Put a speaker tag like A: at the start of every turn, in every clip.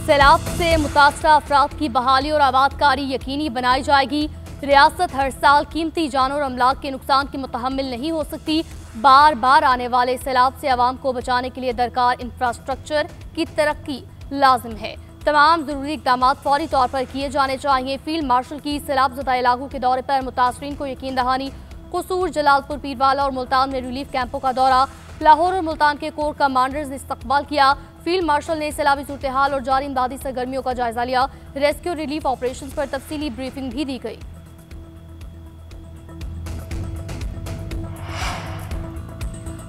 A: सैलाब से मुतासरा अफराद की बहाली और आबादकारी यकीनी बनाई जाएगी। रियासत हर साल कीमती जान और अमलाक के नुकसान की मुतहम्मिल नहीं हो सकती। बार बार आने वाले सैलाब से आवाम को बचाने के लिए दरकार इंफ्रास्ट्रक्चर की तरक्की लाजिम है। तमाम जरूरी इकदाम फौरी तौर पर किए जाने चाहिए। फील्ड मार्शल की सैलाब ज़दा इलाकों के दौरे पर मुतासरीन को यकीन दहानी। कसूर, जलालपुर, पीरवाला और मुल्तान में रिलीफ कैंपों का दौरा। लाहौर और मुल्तान के कोर कमांडर्स ने इस्तकबाल किया। फील्ड मार्शल ने सैलाबी सूरत हाल और जारी इमदादी सरगर्मियों का जायजा लिया। रेस्क्यू रिलीफ ऑपरेशन पर तफसीली ब्रीफिंग भी दी गई।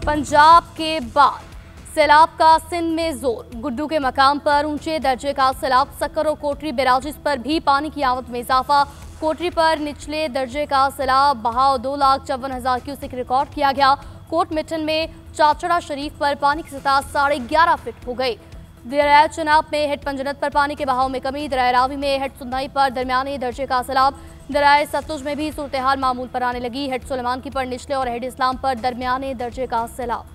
A: पंजाब के बाद सैलाब का सिंध में जोर। गुड्डू के मकाम पर ऊंचे दर्जे का सैलाब। सक्कर और कोटरी बैराजेस पर भी पानी की आवक में इजाफा। कोटरी पर निचले दर्जे का सैलाब बहाव 2,54,000 क्यूसेक रिकॉर्ड किया गया। कोट मिठन में चाचड़ा शरीफ पर पानी की सतह 11.5 फीट हो गई। दरिया चनाब में हेड पंजनत पर पानी के बहाव में कमी। दरिया रावी में हेड सुंधाई पर दरमियानी दर्जे का सैलाब। दरिया सतलुज में भी सूरत हाल मामूल पर आने लगी। हेड सुलेमान की पर निचले और हेड इस्लाम पर दरमियाने दर्जे का सैलाब।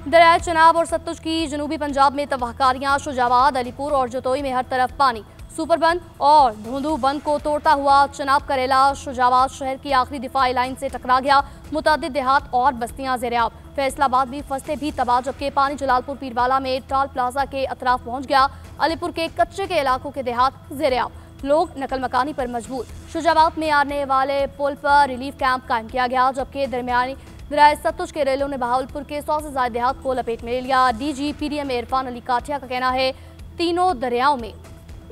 A: दरिया चनाब और सतलुज की जनूबी पंजाब में तबाहकारियां। शुजाबाद, अलीपुर और जतोई में हर तरफ पानी। सुपरबंद और धुंधु बंद को तोड़ता हुआ चनाब करेला शुजाबाद शहर की आखिरी दिफाई लाइन से टकरा गया। मुतादिद देहात और बस्तियां ज़ेर-ए-आब। फैसलाबाद भी फसलें भी तबाह, जबकि पानी जलालपुर पीरवाला में टाल प्लाजा के अतराफ पहुंच गया। अलीपुर के कच्चे के इलाकों के देहात ज़ेर-ए-आब, लोग नकल मकानी पर मजबूर। शुजाबाद में आने वाले पुल पर रिलीफ कैंप कायम किया गया, जबकि दरमियानी दरिया सतलुज के रेलों ने बहावलपुर के 100 से ज्यादा देहात को लपेट में ले लिया। डीजी पीडीएम इरफान अली काठिया का कहना है तीनों दरियाओं में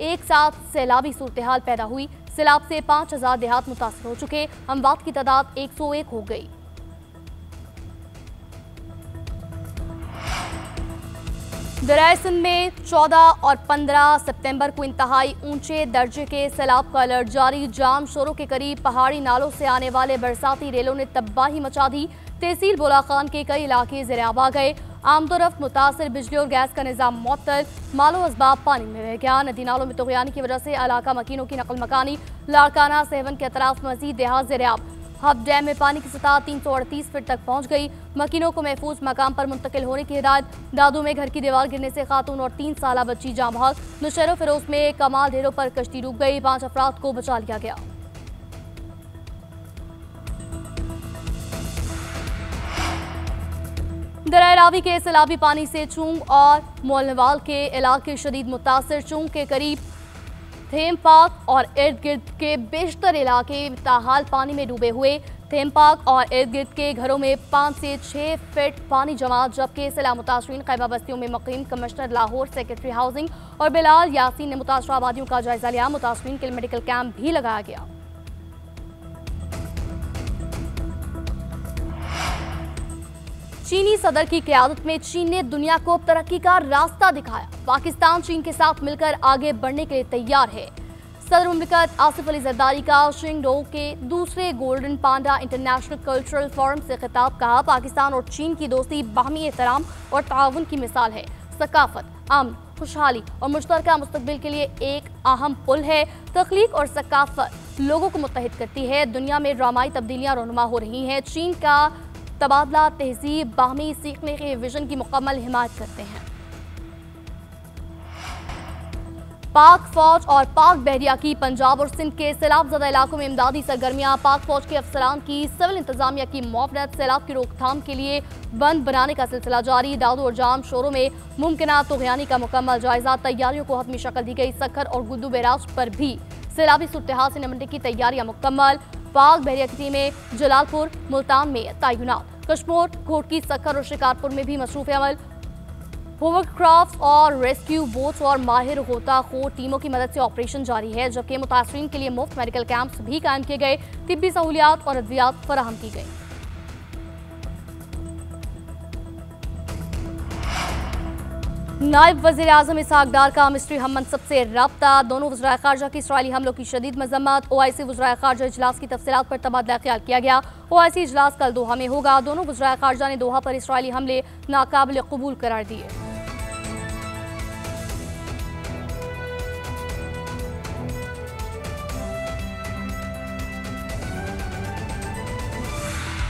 A: एक साथ सैलाबी सूरत हाल पैदा हुई। सैलाब से 5,000 देहात मुतासर हो चुके। अमवात की तादाद 101 हो गई। दरिया सिंध में 14 और 15 सितंबर को इंतहाई ऊंचे दर्जे के सैलाब का अलर्ट जारी। जाम शोरों के करीब पहाड़ी नालों से आने वाले बरसाती रेलों ने तबाही मचा दी। तहसील बोला खान के कई इलाके ज़ेर-ए-आब आ गए। आमदोरफ्त मुतासर, बिजली और गैस का निज़ाम मुअत्तल। मालो असबाब पानी में रह गया। नदी नालों में तुग़यानी की वजह से इलाका मकीनों की नकल मकानी। लाड़काना, सेवन के अतराफ मजीद देहात ज़ेर-ए-आब। हब डैम में पानी की सतह 338 फीट तक पहुंच गई। मकीनों को महफूज मकाम पर मुंतकिल होने की हिदायत। दादू में घर की दीवार गिरने से खातून और 3 साला बच्ची जाँ बहक। नौशहरों फिरोज में कमाल ढेरों पर कश्ती डूब गई। 5 अफराद को बचा लिया गया। दरिया रावी के सैलाबी पानी से चूंग और मोलनवाल के इलाके शदीद मुतासर। चूंग के करीब थेम पार्क और इर्द गिर्द के बेशतर इलाके ताहाल पानी में डूबे हुए। थेम पार्क और इर्द गिर्द के घरों में 5 से 6 फीट पानी जमा, जबकि सैलाब मुतासरीन खैबा बस्तियों में मुकीम। कमिश्नर लाहौर, सेक्रेटरी हाउसिंग और बिलाल यासीन ने मुतासरा आबादियों का जायजा लिया। मुतासरीन के लिए मेडिकल कैंप भी लगाया गया। चीनी सदर की क़यादत में चीन ने दुनिया को तरक्की का रास्ता दिखाया। पाकिस्तान चीन के साथ मिलकर आगे बढ़ने के लिए तैयार है। सदर मुमलिकत आसिफ अली जरदारी का शिंगडो के दूसरे गोल्डन पांडा इंटरनेशनल कल्चरल फोरम से खिताब। कहा, पाकिस्तान और चीन की दोस्ती बाहमी एहतराम और ताउन की मिसाल है। सकाफत, अमन, खुशहाली और मुश्तरका मुस्तकबिल के लिए एक अहम पुल है। तख्लीक और सकाफत लोगों को मुत्तहिद करती है। दुनिया में ड्रामाई तब्दीलियां रोनुमा हो रही हैं। चीन का तबादला तहजीब बाहमी सीखने के विजन की मुकम्मल हिमायत करते हैं। पाक फौज और पाक बहरिया की पंजाब और सिंध के सैलाब ज़दा इलाकों में इमदादी सरगर्मियां। पाक फौज के अफसरान की सिविल इंतजामिया की मुआवनत। सैलाब की रोकथाम के लिए बंद बनाने का सिलसिला जारी। दादू और जाम शोरों में मुमकिना तुग़यानी का मुकम्मल जायजा। तैयारियों को हतमी शक्ल दी गई। सक्खर और गुड्डू बैराज पर भी सैलाबी सूरत हाल से निपटने की तैयारियां मुकम्मल। पाक बहरिया की टीमें जलालपुर, मुल्तान में तैनात। कश्मीर, घोटकी, सक्खर और शिकारपुर में भी मसरूफ़ अमल। होवरक्राफ्ट और रेस्क्यू बोट्स और माहिर गोताखोर टीमों की मदद से ऑपरेशन जारी है, जबकि मुतासरीन के लिए मुफ्त मेडिकल कैंप्स भी कायम किए गए। तिब्बी सहूलियात और अद्वियात फराहम की गई। नायब वज़ीर आज़म इसहाक डार का मिस्ट्री हम मनसब से रब्ता। दोनों वज़राए ख़ारजा की इसराइली हमलों की शदीद मज़म्मत। OIC वज़राए ख़ारजा इजलास की तफसीलात पर तबादला ख्याल किया गया। OIC इजलास कल दोहा में होगा। दोनों वज़राए ख़ारजा ने दोहा पर इसराइली हमले नाकाबिल कबूल करार दिए।